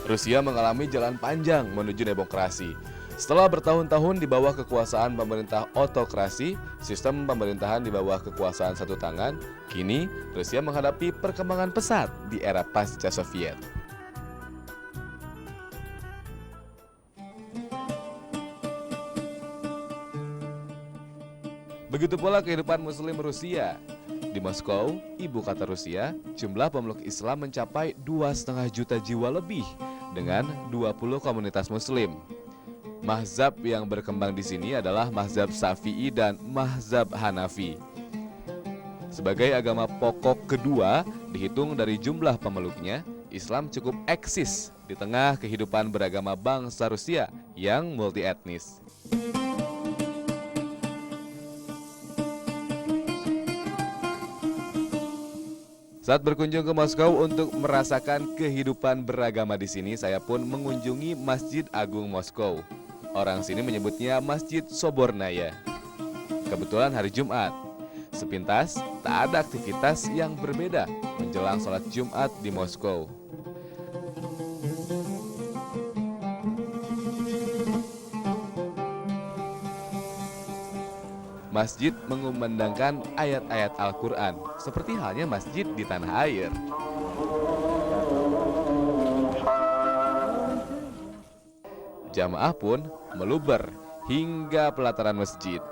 Rusia mengalami jalan panjang menuju demokrasi. Setelah bertahun-tahun di bawah kekuasaan pemerintah otokrasi, sistem pemerintahan di bawah kekuasaan satu tangan, kini Rusia menghadapi perkembangan pesat di era pasca Soviet. Begitu pula kehidupan Muslim Rusia. Di Moskow, ibu kota Rusia, jumlah pemeluk Islam mencapai 2,5 juta jiwa lebih dengan 20 komunitas Muslim. Mazhab yang berkembang di sini adalah mazhab Syafi'i dan mazhab Hanafi. Sebagai agama pokok kedua, dihitung dari jumlah pemeluknya, Islam cukup eksis di tengah kehidupan beragama bangsa Rusia yang multi etnis. Saat berkunjung ke Moskow untuk merasakan kehidupan beragama di sini, saya pun mengunjungi Masjid Agung Moskow. Orang sini menyebutnya Masjid Sobornaya. Kebetulan hari Jumat. Sepintas, tak ada aktivitas yang berbeda menjelang sholat Jumat di Moskow. Masjid mengumandangkan ayat-ayat Al-Quran, seperti halnya masjid di tanah air. Jamaah pun meluber hingga pelataran masjid.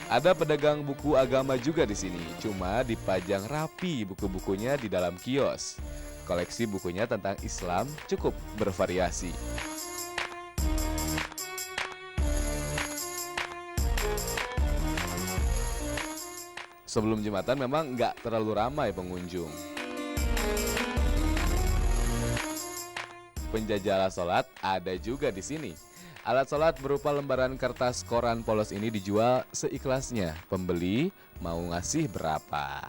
Ada pedagang buku agama juga di sini, cuma dipajang rapi buku-bukunya di dalam kios. Koleksi bukunya tentang Islam cukup bervariasi. Sebelum Jumatan memang nggak terlalu ramai pengunjung. Penjajal sholat ada juga di sini. Alat sholat berupa lembaran kertas koran polos ini dijual seikhlasnya. Pembeli mau ngasih berapa.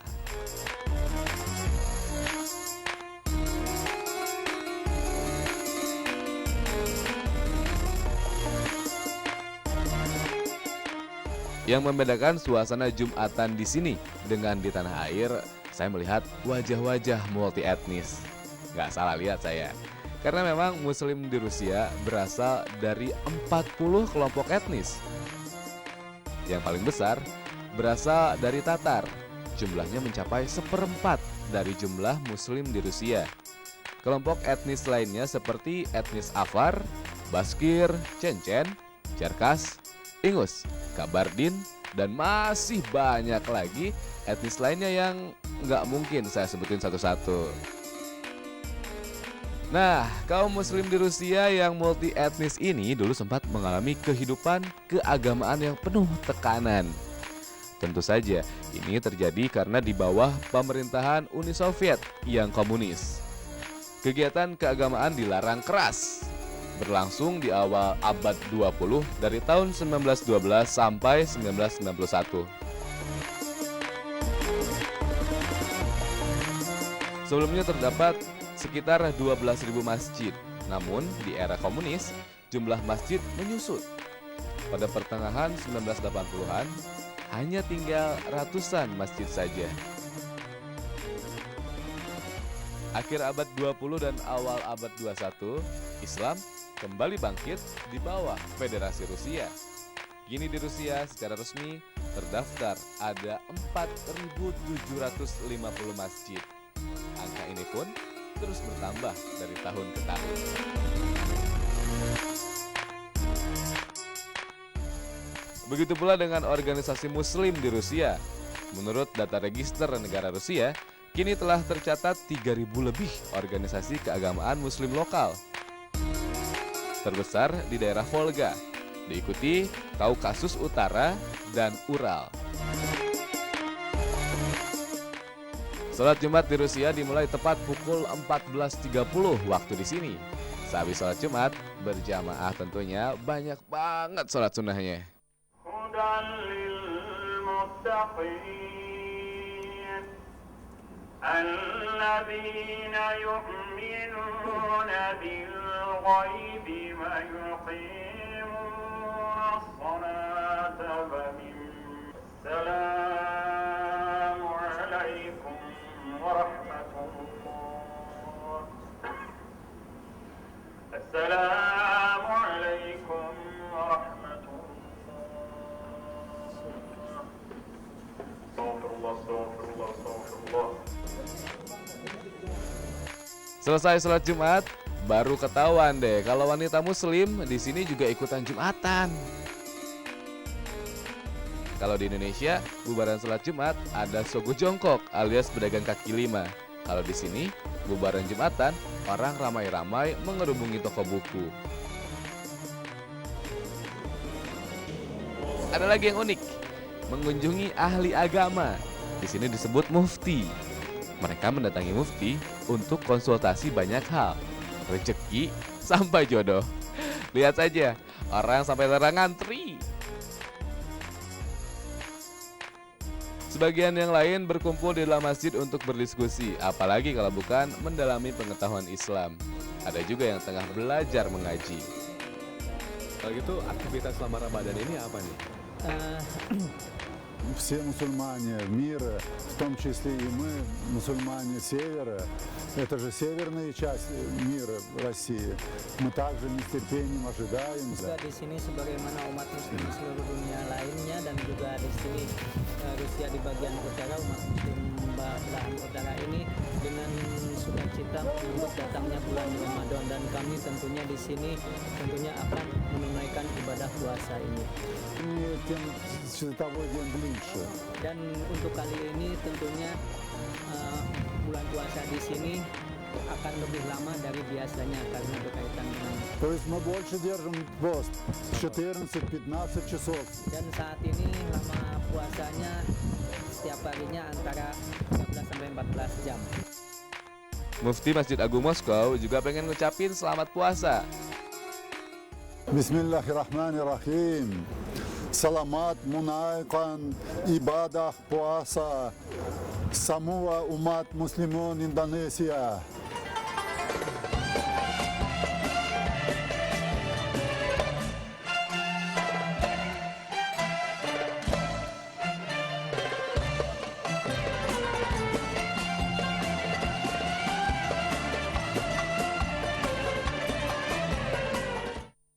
Yang membedakan suasana Jumatan di sini dengan di tanah air, saya melihat wajah-wajah multi etnis. Nggak salah lihat saya. Karena memang Muslim di Rusia berasal dari 40 kelompok etnis. Yang paling besar berasal dari Tatar. Jumlahnya mencapai 1/4 dari jumlah Muslim di Rusia. Kelompok etnis lainnya seperti etnis Avar, Baskir, Chechen, Cherkas, Ingus, Kabardin, dan masih banyak lagi etnis lainnya yang nggak mungkin saya sebutin satu-satu. Nah, kaum Muslim di Rusia yang multi etnis ini dulu sempat mengalami kehidupan keagamaan yang penuh tekanan. Tentu saja, ini terjadi karena di bawah pemerintahan Uni Soviet yang komunis. Kegiatan keagamaan dilarang keras, berlangsung di awal abad 20 dari tahun 1912 sampai 1991. Sebelumnya terdapat sekitar 12.000 masjid. Namun di era komunis, jumlah masjid menyusut. Pada pertengahan 1980-an, hanya tinggal ratusan masjid saja. Akhir abad 20 dan awal abad 21, Islam kembali bangkit di bawah Federasi Rusia. Kini di Rusia secara resmi terdaftar ada 4.750 masjid. Angka ini pun terus bertambah dari tahun ke tahun. Begitu pula dengan organisasi Muslim di Rusia. Menurut data register negara Rusia, kini telah tercatat 3.000 lebih organisasi keagamaan Muslim lokal. Terbesar di daerah Volga, diikuti Kaukasus Utara dan Ural. Sholat Jumat di Rusia dimulai tepat pukul 14.30 waktu di sini. Sehabis sholat Jumat, berjamaah tentunya banyak banget sholat sunnahnya. السلام عليكم ورحمة الله. السلام عليكم ورحمة الله. استغفر الله استغفر الله استغفر الله. Selesai sholat Jumat, baru ketahuan deh kalau wanita muslim di sini juga ikutan Jumatan. Kalau di Indonesia, bubaran sholat Jumat ada sogo jongkok alias pedagang kaki lima. Kalau di sini, bubaran Jumatan, orang ramai-ramai mengerubungi toko buku. Ada lagi yang unik, mengunjungi ahli agama. Di sini disebut mufti. Mereka mendatangi mufti untuk konsultasi banyak hal, rezeki sampai jodoh. Lihat saja, orang sampai terang ngantri. Sebagian yang lain berkumpul di dalam masjid untuk berdiskusi, apalagi kalau bukan mendalami pengetahuan Islam. Ada juga yang tengah belajar mengaji. Kalau gitu aktivitas selama Ramadan ini apa nih? Все мусульмане мира, в том числе и мы, мусульмане Севера, это же северная часть мира России, мы также с нетерпением ожидаем. Juga di sini sebagaimana umat muslim di seluruh dunia lainnya, dan juga di sini Rusia di bagian utara, umat muslim belahan utara ini dengan sukacita menyambut datangnya bulan Ramadan, dan kami tentunya di sini akan menunaikan ibadah puasa ini. Тем световой день ближе. Dan untuk kali ini tentunya bulan puasa di sini akan lebih lama dari biasanya karena berkaitan dengan. То есть мы больше держим пост, 14-15 часов. Dan saat ini lama puasanya setiap harinya antara 13 sampai 14 jam. Mufti Masjid Agung Moskow juga pengen ngucapin selamat puasa. Bismillahirrahmanirrahim. Selamat menunaikan ibadah puasa semua umat muslimin Indonesia.